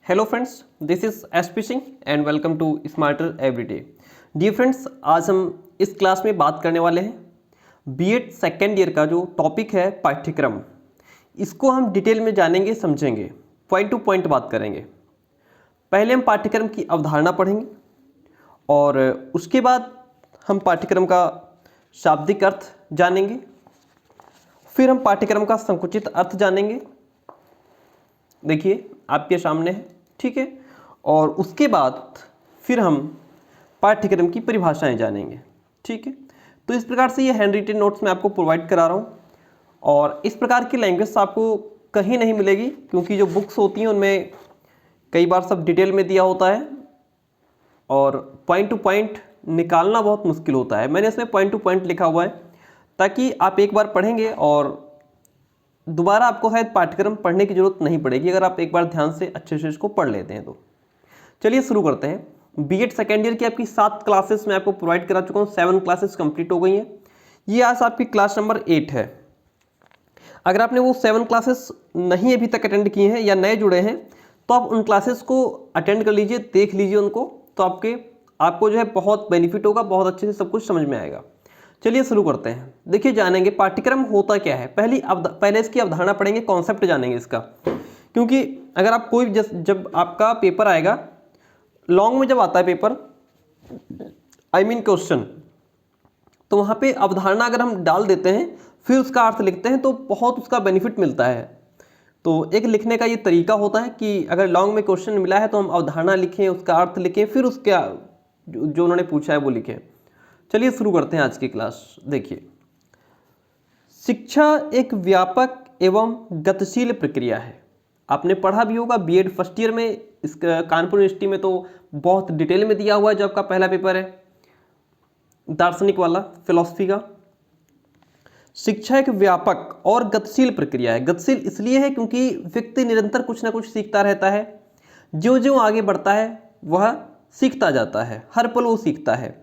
Hello friends, this is SP Singh and welcome to smarter everyday. Dear friends, आज हम इस class में बात करने वाले हैं बीएड सेकेंड ईयर का जो टॉपिक है पाठ्यक्रम। इसको हम डिटेल में जानेंगे, समझेंगे, पॉइंट टू पॉइंट बात करेंगे। पहले हम पाठ्यक्रम की अवधारणा पढ़ेंगे और उसके बाद हम पाठ्यक्रम का शाब्दिक अर्थ जानेंगे। फिर हम पाठ्यक्रम का संकुचित अर्थ जानेंगे, देखिए आपके सामने है, ठीक है। और उसके बाद फिर हम पाठ्यक्रम की परिभाषाएं जानेंगे, ठीक है। तो इस प्रकार से ये हैंड रिटन नोट्स मैं आपको प्रोवाइड करा रहा हूँ और इस प्रकार की लैंग्वेज आपको कहीं नहीं मिलेगी, क्योंकि जो बुक्स होती हैं उनमें कई बार सब डिटेल में दिया होता है और पॉइंट टू पॉइंट निकालना बहुत मुश्किल होता है। मैंने इसमें पॉइंट टू पॉइंट लिखा हुआ है ताकि आप एक बार पढ़ेंगे और दोबारा आपको शायद पाठ्यक्रम पढ़ने की जरूरत नहीं पड़ेगी, अगर आप एक बार ध्यान से अच्छे से इसको पढ़ लेते हैं तो। चलिए शुरू करते हैं। बीएड सेकेंड ईयर की आपकी 7 क्लासेस मैं आपको प्रोवाइड करा चुका हूँ, 7 क्लासेस कंप्लीट हो गई हैं। ये आज आपकी क्लास नंबर 8 है। अगर आपने वो 7 क्लासेस नहीं अभी तक अटेंड किए हैं या नए जुड़े हैं तो आप उन क्लासेस को अटेंड कर लीजिए, देख लीजिए उनको, तो आपको जो है बहुत बेनिफिट होगा, बहुत अच्छे से सब कुछ समझ में आएगा। चलिए शुरू करते हैं। देखिए, जानेंगे पाठ्यक्रम होता क्या है। पहले इसकी अवधारणा पढ़ेंगे, कॉन्सेप्ट जानेंगे इसका, क्योंकि अगर आप कोई जब आपका पेपर आएगा, लॉन्ग में जब आता है पेपर, आई मीन क्वेश्चन, तो वहाँ पे अवधारणा अगर हम डाल देते हैं फिर उसका अर्थ लिखते हैं तो बहुत उसका बेनिफिट मिलता है। तो एक लिखने का ये तरीका होता है कि अगर लॉन्ग में क्वेश्चन मिला है तो हम अवधारणा लिखें, उसका अर्थ लिखें, फिर उसका जो उन्होंने पूछा है वो लिखें। चलिए शुरू करते हैं आज की क्लास। देखिए, शिक्षा एक व्यापक एवं गतिशील प्रक्रिया है। आपने पढ़ा भी होगा बीएड फर्स्ट ईयर में, इस कानपुर यूनिवर्सिटी में तो बहुत डिटेल में दिया हुआ है। जो आपका पहला पेपर है दार्शनिक वाला, फिलॉसफी का, शिक्षा एक व्यापक और गतिशील प्रक्रिया है। गतिशील इसलिए है क्योंकि व्यक्ति निरंतर कुछ ना कुछ सीखता रहता है, जो जो आगे बढ़ता है वह सीखता जाता है, हर पल वो सीखता है।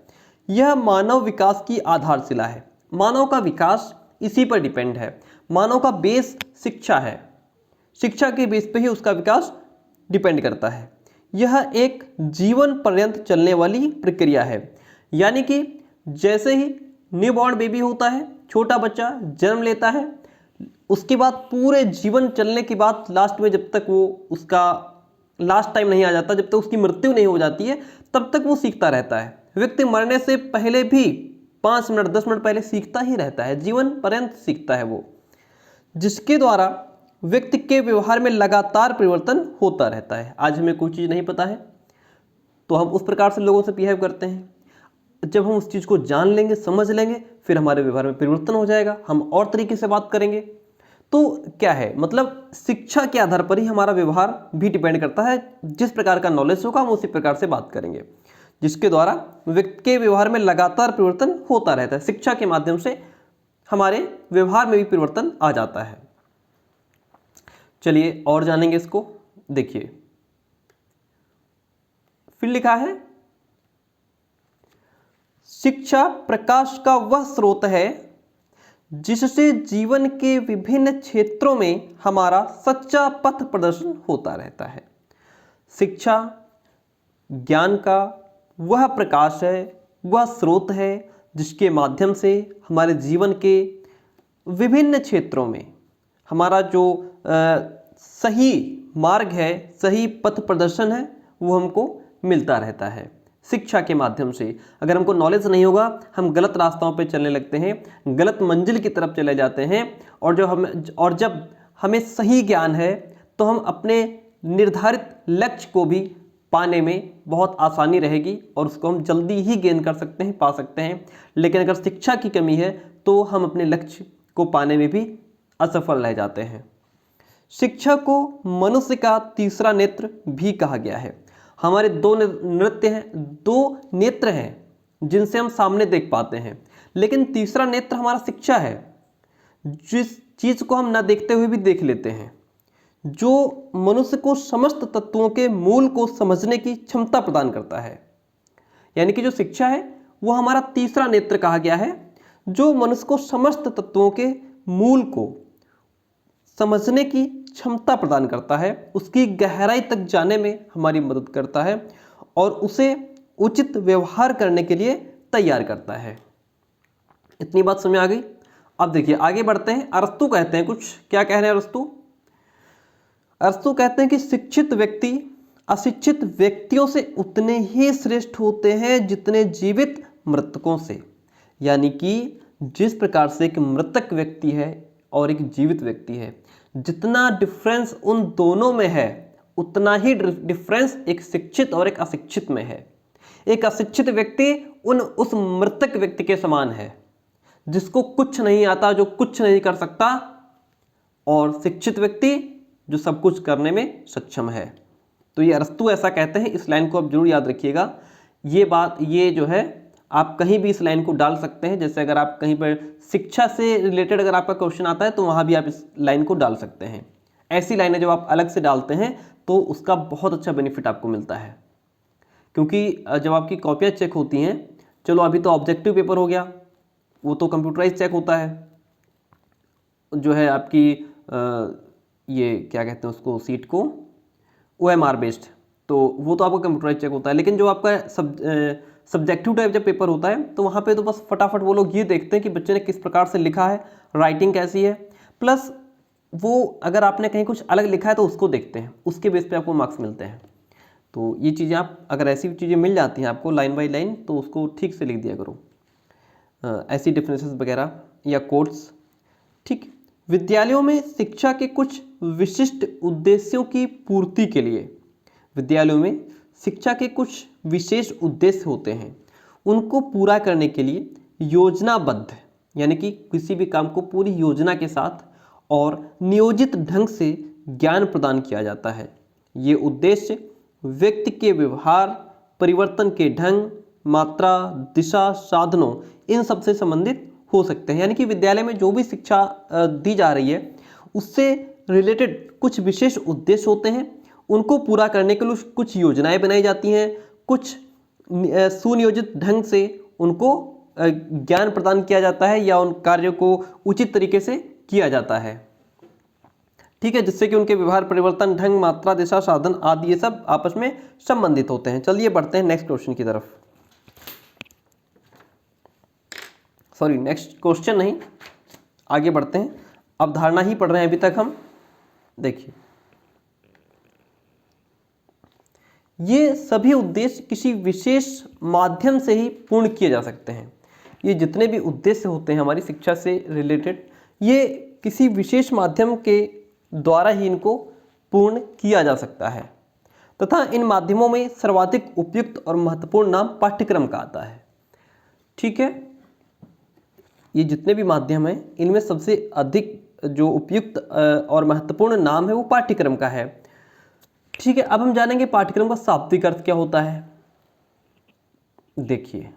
यह मानव विकास की आधारशिला है। मानव का विकास इसी पर डिपेंड है। मानव का बेस शिक्षा है, शिक्षा के बेस पे ही उसका विकास डिपेंड करता है। यह एक जीवन पर्यंत चलने वाली प्रक्रिया है, यानी कि जैसे ही न्यूबॉर्न बेबी होता है, छोटा बच्चा जन्म लेता है, उसके बाद पूरे जीवन चलने के बाद लास्ट में जब तक वो उसका लास्ट टाइम नहीं आ जाता, जब तक उसकी मृत्यु नहीं हो जाती है, तब तक वो सीखता रहता है। व्यक्ति मरने से पहले भी 5 मिनट 10 मिनट पहले सीखता ही रहता है, जीवन पर्यंत सीखता है वो, जिसके द्वारा व्यक्ति के व्यवहार में लगातार परिवर्तन होता रहता है। आज हमें कोई चीज़ नहीं पता है तो हम उस प्रकार से लोगों से बिहेव करते हैं। जब हम उस चीज़ को जान लेंगे, समझ लेंगे, फिर हमारे व्यवहार में परिवर्तन हो जाएगा, हम और तरीके से बात करेंगे। तो क्या है, मतलब शिक्षा के आधार पर ही हमारा व्यवहार भी डिपेंड करता है। जिस प्रकार का नॉलेज होगा हम उसी प्रकार से बात करेंगे, जिसके द्वारा व्यक्ति के व्यवहार में लगातार परिवर्तन होता रहता है। शिक्षा के माध्यम से हमारे व्यवहार में भी परिवर्तन आ जाता है। चलिए और जानेंगे इसको। देखिए, फिर लिखा है, शिक्षा प्रकाश का वह स्रोत है जिससे जीवन के विभिन्न क्षेत्रों में हमारा सच्चा पथ प्रदर्शन होता रहता है। शिक्षा ज्ञान का वह प्रकाश है, वह स्रोत है जिसके माध्यम से हमारे जीवन के विभिन्न क्षेत्रों में हमारा जो सही मार्ग है, सही पथ प्रदर्शन है, वो हमको मिलता रहता है शिक्षा के माध्यम से। अगर हमको नॉलेज नहीं होगा हम गलत रास्तों पे चलने लगते हैं, गलत मंजिल की तरफ चले जाते हैं। और जब हमें सही ज्ञान है तो हम अपने निर्धारित लक्ष्य को भी पाने में बहुत आसानी रहेगी और उसको हम जल्दी ही गेन कर सकते हैं, पा सकते हैं। लेकिन अगर शिक्षा की कमी है तो हम अपने लक्ष्य को पाने में भी असफल रह जाते हैं। शिक्षा को मनुष्य का तीसरा नेत्र भी कहा गया है। हमारे दो नेत्र हैं जिनसे हम सामने देख पाते हैं, लेकिन तीसरा नेत्र हमारा शिक्षा है, जिस चीज को हम ना देखते हुए भी देख लेते हैं, जो मनुष्य को समस्त तत्वों के मूल को समझने की क्षमता प्रदान करता है। यानी कि जो शिक्षा है वो हमारा तीसरा नेत्र कहा गया है, जो मनुष्य को समस्त तत्वों के मूल को समझने की क्षमता प्रदान करता है, उसकी गहराई तक जाने में हमारी मदद करता है और उसे उचित व्यवहार करने के लिए तैयार करता है। इतनी बात समझ आ गई। अब देखिए आगे बढ़ते हैं। अरस्तु कहते हैं कुछ, क्या कह रहे हैं अरस्तु? अरस्तु कहते हैं कि शिक्षित व्यक्ति अशिक्षित व्यक्तियों से उतने ही श्रेष्ठ होते हैं जितने जीवित मृतकों से। यानी कि जिस प्रकार से एक मृतक व्यक्ति है और एक जीवित व्यक्ति है, जितना डिफरेंस उन दोनों में है उतना ही डिफरेंस एक शिक्षित और एक अशिक्षित में है। एक अशिक्षित व्यक्ति उस मृतक व्यक्ति के समान है जिसको कुछ नहीं आता, जो कुछ नहीं कर सकता, और शिक्षित व्यक्ति जो सब कुछ करने में सक्षम है। तो ये अरस्तु ऐसा कहते हैं। इस लाइन को आप जरूर याद रखिएगा। ये बात, ये जो है आप कहीं भी इस लाइन को डाल सकते हैं। जैसे अगर आप कहीं पर शिक्षा से रिलेटेड अगर आपका क्वेश्चन आता है तो वहाँ भी आप इस लाइन को डाल सकते हैं। ऐसी लाइनें जब आप अलग से डालते हैं तो उसका बहुत अच्छा बेनिफिट आपको मिलता है, क्योंकि जब आपकी कॉपियाँ चेक होती हैं, चलो अभी तो ऑब्जेक्टिव पेपर हो गया, वो तो कंप्यूटराइज चेक होता है, जो है आपकी ये क्या कहते हैं उसको, सीट को OMR बेस्ड, तो वो तो आपका कंप्यूटराइज चेक होता है। लेकिन जो आपका सब्जेक्टिव टाइप जब पेपर होता है तो वहाँ पे तो बस फटाफट वो लोग ये देखते हैं कि बच्चे ने किस प्रकार से लिखा है, राइटिंग कैसी है, प्लस वो अगर आपने कहीं कुछ अलग लिखा है तो उसको देखते हैं, उसके बेस पे आपको मार्क्स मिलते हैं। तो ये चीज़ें आप, अगर ऐसी चीज़ें मिल जाती हैं आपको लाइन बाई लाइन, तो उसको ठीक से लिख दिया करो, ऐसी डिफरेंसेस वगैरह या कोड्स। ठीक, विद्यालयों में शिक्षा के कुछ विशिष्ट उद्देश्यों की पूर्ति के लिए, विद्यालयों में शिक्षा के कुछ विशेष उद्देश्य होते हैं, उनको पूरा करने के लिए योजनाबद्ध, यानी कि किसी भी काम को पूरी योजना के साथ और नियोजित ढंग से ज्ञान प्रदान किया जाता है। ये उद्देश्य व्यक्ति के व्यवहार, परिवर्तन के ढंग, मात्रा, दिशा, साधनों, इन सब से संबंधित हो सकते हैं। यानी कि विद्यालय में जो भी शिक्षा दी जा रही है उससे रिलेटेड कुछ विशेष उद्देश्य होते हैं, उनको पूरा करने के लिए कुछ योजनाएं बनाई जाती हैं, कुछ सुनियोजित ढंग से उनको ज्ञान प्रदान किया जाता है या उन कार्यों को उचित तरीके से किया जाता है। ठीक है, जिससे कि उनके व्यवहार, परिवर्तन, ढंग, मात्रा, दिशा, साधन आदि ये सब आपस में संबंधित होते हैं। चलिए बढ़ते हैं नेक्स्ट क्वेश्चन की तरफ। सॉरी, नेक्स्ट क्वेश्चन नहीं, आगे बढ़ते हैं। अवधारणा ही पढ़ रहे हैं अभी तक हम। देखिए, ये सभी उद्देश्य किसी विशेष माध्यम से ही पूर्ण किए जा सकते हैं। ये जितने भी उद्देश्य होते हैं हमारी शिक्षा से रिलेटेड, ये किसी विशेष माध्यम के द्वारा ही इनको पूर्ण किया जा सकता है, तथा इन माध्यमों में सर्वाधिक उपयुक्त और महत्वपूर्ण नाम पाठ्यक्रम का आता है। ठीक है, ये जितने भी माध्यम हैं इनमें सबसे अधिक जो उपयुक्त और महत्वपूर्ण नाम है वो पाठ्यक्रम का है। ठीक है, अब हम जानेंगे पाठ्यक्रम का शाब्दिक अर्थ क्या होता है। देखिए,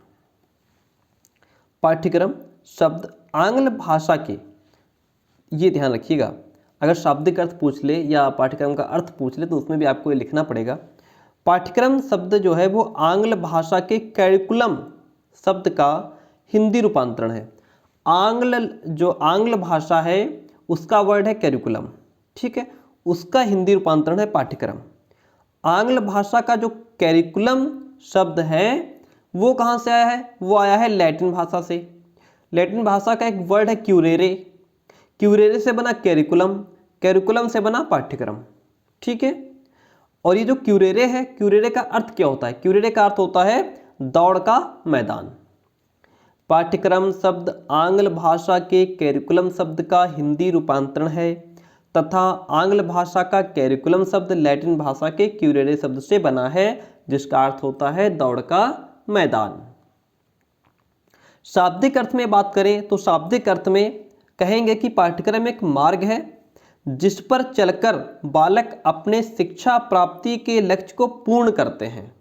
पाठ्यक्रम शब्द आंग्ल भाषा के, ये ध्यान रखिएगा, अगर शाब्दिक अर्थ पूछ ले या पाठ्यक्रम का अर्थ पूछ ले तो उसमें भी आपको ये लिखना पड़ेगा। पाठ्यक्रम शब्द जो है वो आंग्ल भाषा के कैरिकुलम शब्द का हिंदी रूपांतरण है। आंग्ल भाषा है उसका वर्ड है कैरिकुलम, ठीक है, उसका हिंदी रूपांतरण है पाठ्यक्रम। आंग्ल भाषा का जो कैरिकुलम शब्द है वो कहाँ से आया है? वो आया है लैटिन भाषा से। लैटिन भाषा का एक वर्ड है क्यूरेरे, क्यूरेरे से बना कैरिकुलम, कैरिकुलम से बना पाठ्यक्रम। ठीक है, और ये जो क्यूरेरे है, क्यूरेरे का अर्थ क्या होता है? क्यूरेरे का अर्थ होता है दौड़ का मैदान। पाठ्यक्रम शब्द आंग्ल भाषा के कैरिकुलम शब्द का हिंदी रूपांतरण है तथा आंग्ल भाषा का कैरिकुलम शब्द लैटिन भाषा के क्यूरेरे शब्द से बना है, जिसका अर्थ होता है दौड़ का मैदान। शाब्दिक अर्थ में बात करें तो शाब्दिक अर्थ में कहेंगे कि पाठ्यक्रम एक मार्ग है जिस पर चलकर बालक अपने शिक्षा प्राप्ति के लक्ष्य को पूर्ण करते हैं।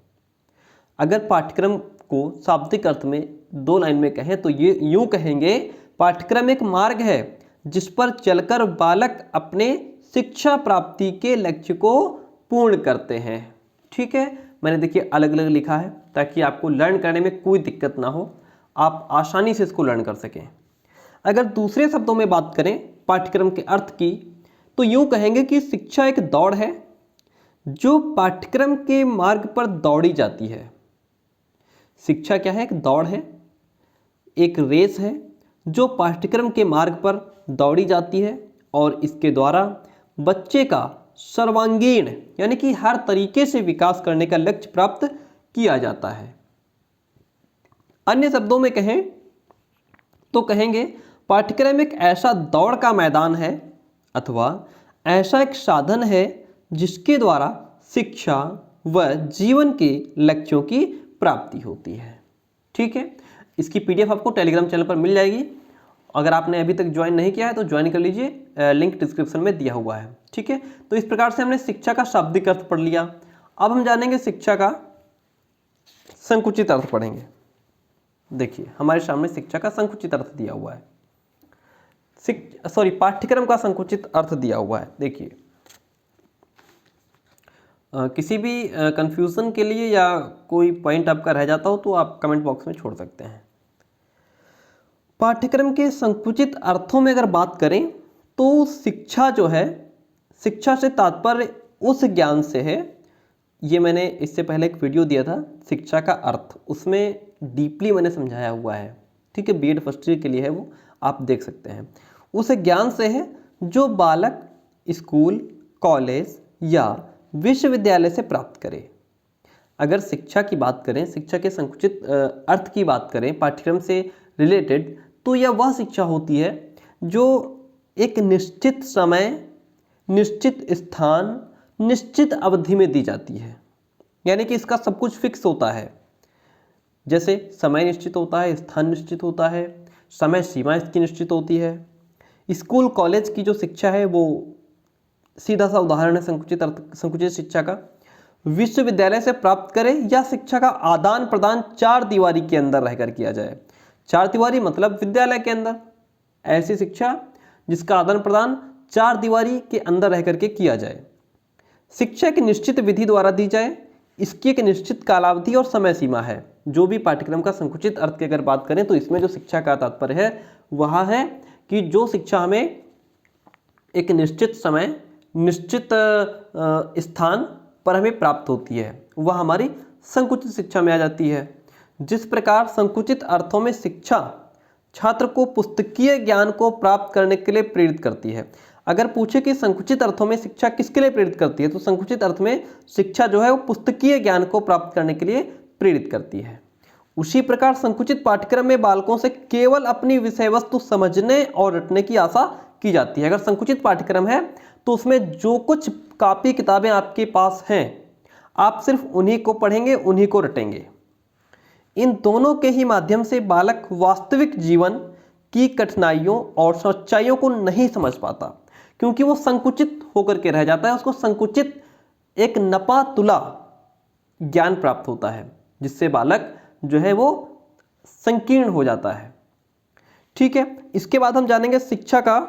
अगर पाठ्यक्रम को शाब्दिक अर्थ में दो लाइन में कहें तो ये यूं कहेंगे, पाठ्यक्रम एक मार्ग है जिस पर चलकर बालक अपने शिक्षा प्राप्ति के लक्ष्य को पूर्ण करते हैं। ठीक है, मैंने देखिए अलग अलग लिखा है ताकि आपको लर्न करने में कोई दिक्कत ना हो, आप आसानी से इसको लर्न कर सकें। अगर दूसरे शब्दों में बात करें पाठ्यक्रम के अर्थ की, तो यूं कहेंगे कि शिक्षा एक दौड़ है जो पाठ्यक्रम के मार्ग पर दौड़ी जाती है। शिक्षा क्या है? एक दौड़ है, एक रेस है जो पाठ्यक्रम के मार्ग पर दौड़ी जाती है और इसके द्वारा बच्चे का सर्वांगीण यानी कि हर तरीके से विकास करने का लक्ष्य प्राप्त किया जाता है। अन्य शब्दों में कहें तो कहेंगे पाठ्यक्रम एक ऐसा दौड़ का मैदान है अथवा ऐसा एक साधन है जिसके द्वारा शिक्षा व जीवन के लक्ष्यों की प्राप्ति होती है। ठीक है, इसकी पीडीएफ आपको टेलीग्राम चैनल पर मिल जाएगी। अगर आपने अभी तक ज्वाइन नहीं किया है तो ज्वाइन कर लीजिए, लिंक डिस्क्रिप्शन में दिया हुआ है। ठीक है, तो इस प्रकार से हमने शिक्षा का शाब्दिक अर्थ पढ़ लिया। अब हम जानेंगे शिक्षा का संकुचित अर्थ पढ़ेंगे। देखिए हमारे सामने शिक्षा का संकुचित अर्थ दिया हुआ है, पाठ्यक्रम का संकुचित अर्थ दिया हुआ है। देखिए किसी भी कंफ्यूजन के लिए या कोई पॉइंट आपका रह जाता हो तो आप कमेंट बॉक्स में छोड़ सकते हैं। पाठ्यक्रम के संकुचित अर्थों में अगर बात करें तो शिक्षा जो है, शिक्षा से तात्पर्य उस ज्ञान से है। ये मैंने इससे पहले एक वीडियो दिया था शिक्षा का अर्थ, उसमें डीपली मैंने समझाया हुआ है। ठीक है, बीएड फर्स्ट ईयर के लिए है वो, आप देख सकते हैं। उस ज्ञान से है जो बालक स्कूल, कॉलेज या विश्वविद्यालय से प्राप्त करे। अगर शिक्षा की बात करें, शिक्षा के संकुचित अर्थ की बात करें पाठ्यक्रम से रिलेटेड, तो यह वह शिक्षा होती है जो एक निश्चित समय, निश्चित स्थान, निश्चित अवधि में दी जाती है। यानी कि इसका सब कुछ फिक्स होता है, जैसे समय निश्चित होता है, स्थान निश्चित होता है, समय सीमा इसकी निश्चित होती है। स्कूल कॉलेज की जो शिक्षा है वो सीधा सा उदाहरण है संकुचित शिक्षा का। विश्वविद्यालय से प्राप्त करें या शिक्षा का आदान प्रदान चार दीवारी के अंदर रहकर किया जाए। चार दीवारी मतलब विद्यालय के अंदर, ऐसी शिक्षा जिसका आदान प्रदान चार दीवारी के अंदर रहकर के किया जाए। शिक्षा एक निश्चित विधि द्वारा दी जाए, इसकी एक निश्चित कालावधि और समय सीमा है। जो भी पाठ्यक्रम का संकुचित अर्थ की अगर बात करें तो इसमें जो शिक्षा का तात्पर्य है वह है कि जो शिक्षा हमें एक निश्चित समय, निश्चित स्थान पर हमें प्राप्त होती है वह हमारी संकुचित शिक्षा में आ जाती है। जिस प्रकार संकुचित अर्थों में शिक्षा छात्र को पुस्तकीय ज्ञान को प्राप्त करने के लिए प्रेरित करती है। अगर पूछे कि संकुचित अर्थों में शिक्षा किसके लिए प्रेरित करती है, तो संकुचित अर्थ में शिक्षा जो है वो पुस्तकीय ज्ञान को प्राप्त करने के लिए प्रेरित करती है। उसी प्रकार संकुचित पाठ्यक्रम में बालकों से केवल अपनी विषय वस्तु समझने और रटने की आशा की जाती है। अगर संकुचित पाठ्यक्रम है तो उसमें जो कुछ कॉपी किताबें आपके पास हैं आप सिर्फ उन्हीं को पढ़ेंगे, उन्हीं को रटेंगे। इन दोनों के ही माध्यम से बालक वास्तविक जीवन की कठिनाइयों और सच्चाइयों को नहीं समझ पाता, क्योंकि वो संकुचित होकर के रह जाता है। उसको संकुचित एक नपा तुला ज्ञान प्राप्त होता है जिससे बालक जो है वो संकीर्ण हो जाता है। ठीक है, इसके बाद हम जानेंगे शिक्षा का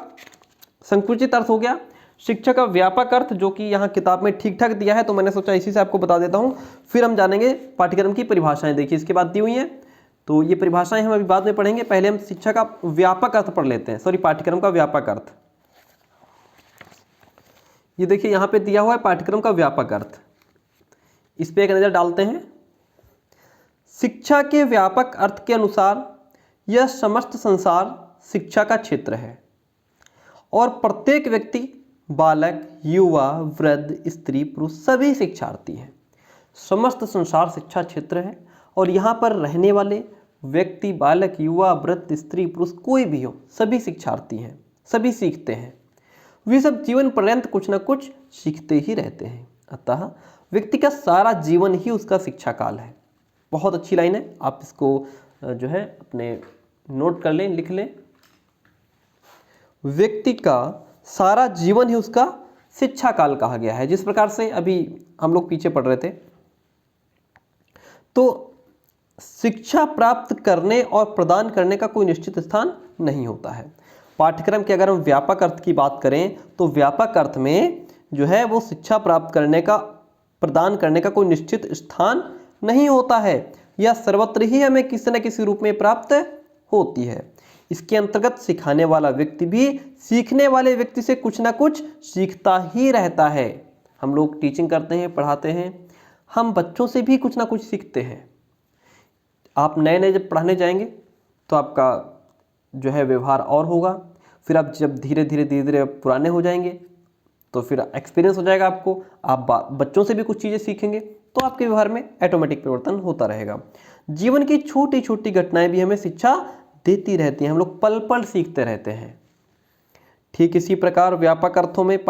संकुचित अर्थ हो गया। शिक्षा का व्यापक अर्थ जो कि यहाँ किताब में ठीक ठाक दिया है तो मैंने सोचा इसी से आपको बता देता हूँ। फिर हम जानेंगे पाठ्यक्रम की परिभाषाएं। देखिए इसके बाद दी हुई हैं तो ये परिभाषाएं हम अभी बाद में पढ़ेंगे। पहले हम शिक्षा का व्यापक अर्थ पढ़ लेते हैं, पाठ्यक्रम का व्यापक अर्थ। ये देखिए यहाँ पे दिया हुआ है पाठ्यक्रम का व्यापक अर्थ, इस पे एक नज़र डालते हैं। शिक्षा के व्यापक अर्थ के अनुसार यह समस्त संसार शिक्षा का क्षेत्र है और प्रत्येक व्यक्ति, बालक, युवा, वृद्ध, स्त्री, पुरुष सभी शिक्षार्थी हैं। समस्त संसार शिक्षा क्षेत्र है और यहाँ पर रहने वाले व्यक्ति, बालक, युवा, वृद्ध, स्त्री, पुरुष कोई भी हो सभी शिक्षार्थी हैं, सभी सीखते हैं। वे सब जीवन पर्यंत कुछ न कुछ सीखते ही रहते हैं। अतः व्यक्ति का सारा जीवन ही उसका शिक्षा काल है। बहुत अच्छी लाइन है, आप इसको जो है अपने नोट कर लें, लिख लें। व्यक्ति का सारा जीवन ही उसका शिक्षा काल कहा गया है। जिस प्रकार से अभी हम लोग पीछे पढ़ रहे थे, तो शिक्षा प्राप्त करने और प्रदान करने का कोई निश्चित स्थान नहीं होता है। पाठ्यक्रम के अगर हम व्यापक अर्थ की बात करें तो व्यापक अर्थ में जो है वो शिक्षा प्राप्त करने का, प्रदान करने का कोई निश्चित स्थान नहीं होता है। यह सर्वत्र ही हमें किसी न किसी रूप में प्राप्त होती है। इसके अंतर्गत सिखाने वाला व्यक्ति भी सीखने वाले व्यक्ति से कुछ ना कुछ सीखता ही रहता है। हम लोग टीचिंग करते हैं, पढ़ाते हैं, हम बच्चों से भी कुछ ना कुछ सीखते हैं। आप नए नए जब पढ़ाने जाएंगे तो आपका जो है व्यवहार और होगा, फिर आप जब धीरे धीरे पुराने हो जाएंगे तो फिर एक्सपीरियंस हो जाएगा आपको, आप बच्चों से भी कुछ चीज़ें सीखेंगे तो आपके व्यवहार में ऑटोमेटिक परिवर्तन होता रहेगा। जीवन की छोटी छोटी घटनाएं भी हमें शिक्षा देती रहती हैं, हम लोग पल पल सीखते रहते हैं। ठीक इसी प्रकार व्यापक अर्थों में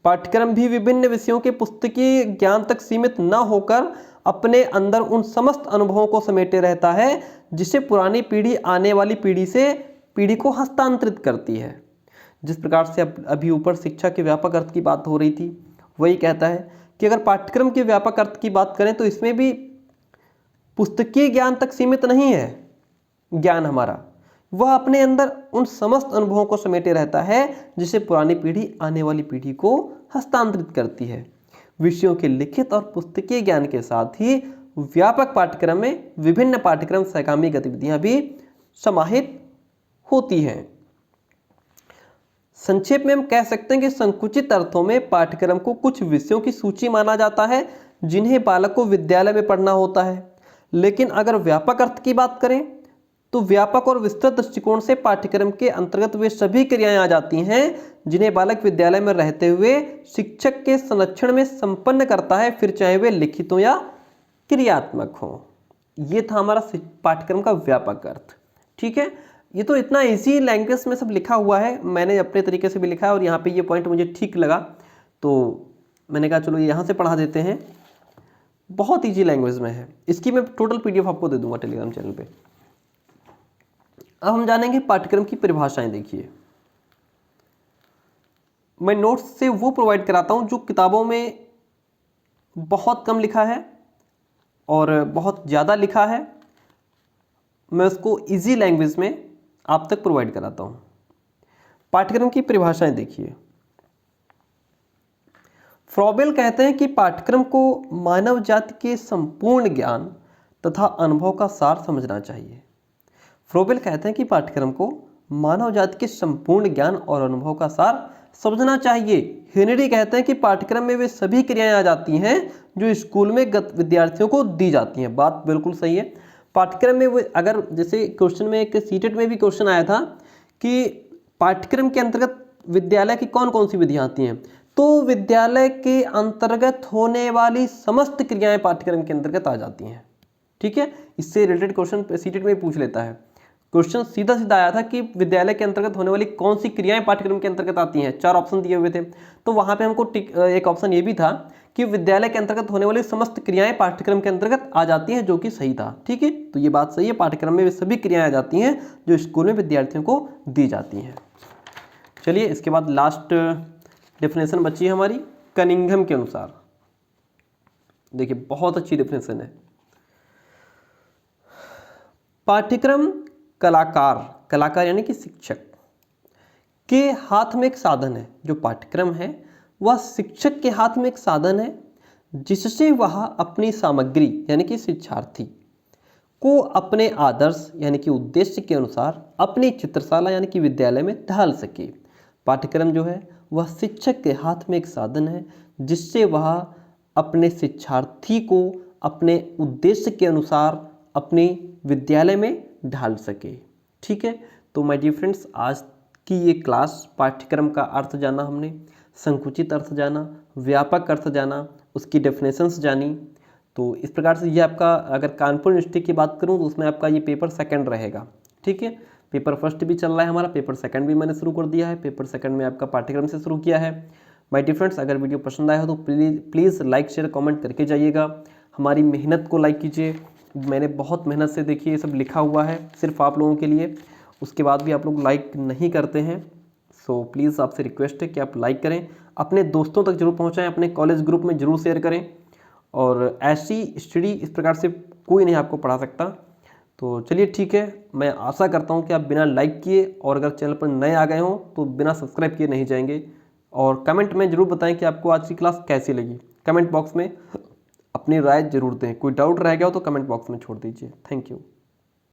पाठ्यक्रम भी विभिन्न विषयों के पुस्तकीय ज्ञान तक सीमित न होकर अपने अंदर उन समस्त अनुभवों को समेटे रहता है जिसे पुरानी पीढ़ी आने वाली पीढ़ी को हस्तांतरित करती है। जिस प्रकार से अभी ऊपर शिक्षा के व्यापक अर्थ की बात हो रही थी, वही कहता है कि अगर पाठ्यक्रम के व्यापक अर्थ की बात करें तो इसमें भी पुस्तकीय ज्ञान तक सीमित नहीं है। ज्ञान हमारा वह अपने अंदर उन समस्त अनुभवों को समेटे रहता है जिसे पुरानी पीढ़ी आने वाली पीढ़ी को हस्तांतरित करती है। विषयों के लिखित और पुस्तकीय ज्ञान के साथ ही व्यापक पाठ्यक्रम में विभिन्न पाठ्यक्रम सहगामी गतिविधियां भी समाहित होती हैं। संक्षेप में हम कह सकते हैं कि संकुचित अर्थों में पाठ्यक्रम को कुछ विषयों की सूची माना जाता है जिन्हें बालक को विद्यालय में पढ़ना होता है। लेकिन अगर व्यापक अर्थ की बात करें तो व्यापक और विस्तृत दृष्टिकोण से पाठ्यक्रम के अंतर्गत वे सभी क्रियाएं आ जाती हैं जिन्हें बालक विद्यालय में रहते हुए शिक्षक के संरक्षण में संपन्न करता है, फिर चाहे वे लिखित हो या क्रियात्मक हो। ये था हमारा पाठ्यक्रम का व्यापक अर्थ। ठीक है, ये तो इतना इजी लैंग्वेज में सब लिखा हुआ है, मैंने अपने तरीके से भी लिखा है और यहाँ पे ये पॉइंट मुझे ठीक लगा तो मैंने कहा चलो यहाँ से पढ़ा देते हैं। बहुत इजी लैंग्वेज में है, इसकी मैं टोटल PDF आपको दे दूंगा टेलीग्राम चैनल पे। अब हम जानेंगे पाठ्यक्रम की परिभाषाएं। देखिए, मैं नोट्स से वो प्रोवाइड कराता हूँ जो किताबों में बहुत कम लिखा है और बहुत ज़्यादा लिखा है, मैं उसको इजी लैंग्वेज में आप तक प्रोवाइड कराता हूँ। पाठ्यक्रम की परिभाषाएं देखिए। फ्रॉबेल कहते हैं कि पाठ्यक्रम को मानव जाति के संपूर्ण ज्ञान तथा अनुभव का सार समझना चाहिए। फ्रॉबेल कहते हैं कि पाठ्यक्रम को मानव जाति के संपूर्ण ज्ञान और अनुभव का सार समझना चाहिए। हेनरी कहते हैं कि पाठ्यक्रम में वे सभी क्रियाएं आ जाती हैं जो स्कूल में विद्यार्थियों को दी जाती हैं। बात बिल्कुल सही है। पाठ्यक्रम में वो अगर जैसे क्वेश्चन में एक सीटेट में भी क्वेश्चन आया था कि पाठ्यक्रम के अंतर्गत विद्यालय की कौन कौन सी विधियां आती हैं, तो विद्यालय के अंतर्गत होने वाली समस्त क्रियाएं पाठ्यक्रम के अंतर्गत आ जाती हैं। ठीक है, इससे रिलेटेड क्वेश्चन सीटेट में पूछ लेता है। क्वेश्चन सीधा सीधा आया था कि विद्यालय के अंतर्गत होने वाली कौन सी क्रियाएं पाठ्यक्रम के अंतर्गत आती हैं, 4 ऑप्शन दिए हुए थे। तो वहां पे हमको एक ऑप्शन ये भी था कि विद्यालय के अंतर्गत होने वाली समस्त क्रियाएं पाठ्यक्रम के अंतर्गत आ जाती हैं, जो कि सही था। ठीक है, तो ये बात सही है, पाठ्यक्रम में वे सभी क्रियाएं आ जाती हैं जो स्कूल में विद्यार्थियों को दी जाती हैं। चलिए, इसके बाद लास्ट डेफिनेशन बची है हमारी कनिंघम के अनुसार। देखिए, बहुत अच्छी डेफिनेशन है। पाठ्यक्रम कलाकार यानी कि शिक्षक के हाथ में एक साधन है। जो पाठ्यक्रम है वह शिक्षक के हाथ में एक साधन है जिससे वह अपनी सामग्री यानी कि शिक्षार्थी को अपने आदर्श यानी कि उद्देश्य के अनुसार अपनी चित्रशाला यानी कि विद्यालय में ढाल सके। पाठ्यक्रम जो है वह शिक्षक के हाथ में एक साधन है जिससे वह अपने शिक्षार्थी को अपने उद्देश्य के अनुसार अपने विद्यालय में ढाल सके। ठीक है, तो माय डियर फ्रेंड्स, आज की ये क्लास पाठ्यक्रम का अर्थ जाना हमने, संकुचित अर्थ जाना, व्यापक अर्थ जाना, उसकी डेफिनेशंस जानी। तो इस प्रकार से ये आपका, अगर कानपुर यूनिवर्सिटी की बात करूं तो उसमें आपका ये पेपर सेकंड रहेगा। ठीक है, पेपर फर्स्ट भी चल रहा है हमारा, पेपर सेकंड भी मैंने शुरू कर दिया है। पेपर सेकंड में आपका पाठ्यक्रम से शुरू किया है। माय डियर फ्रेंड्स, अगर वीडियो पसंद आया हो तो प्लीज़ लाइक शेयर कमेंट करके जाइएगा। हमारी मेहनत को लाइक कीजिए। मैंने बहुत मेहनत से देखिए ये सब लिखा हुआ है सिर्फ आप लोगों के लिए, उसके बाद भी आप लोग लाइक नहीं करते हैं। सो प्लीज़ आपसे रिक्वेस्ट है कि आप लाइक करें, अपने दोस्तों तक जरूर पहुंचाएं, अपने कॉलेज ग्रुप में जरूर शेयर करें। और ऐसी स्टडी इस प्रकार से कोई नहीं आपको पढ़ा सकता। तो चलिए ठीक है, मैं आशा करता हूं कि आप बिना लाइक किए और अगर चैनल पर नए आ गए हों तो बिना सब्सक्राइब किए नहीं जाएंगे। और कमेंट में जरूर बताएं कि आपको आज की क्लास कैसी लगी। कमेंट बॉक्स में अपनी राय जरूर दें। कोई डाउट रह गया हो तो कमेंट बॉक्स में छोड़ दीजिए। Thank you.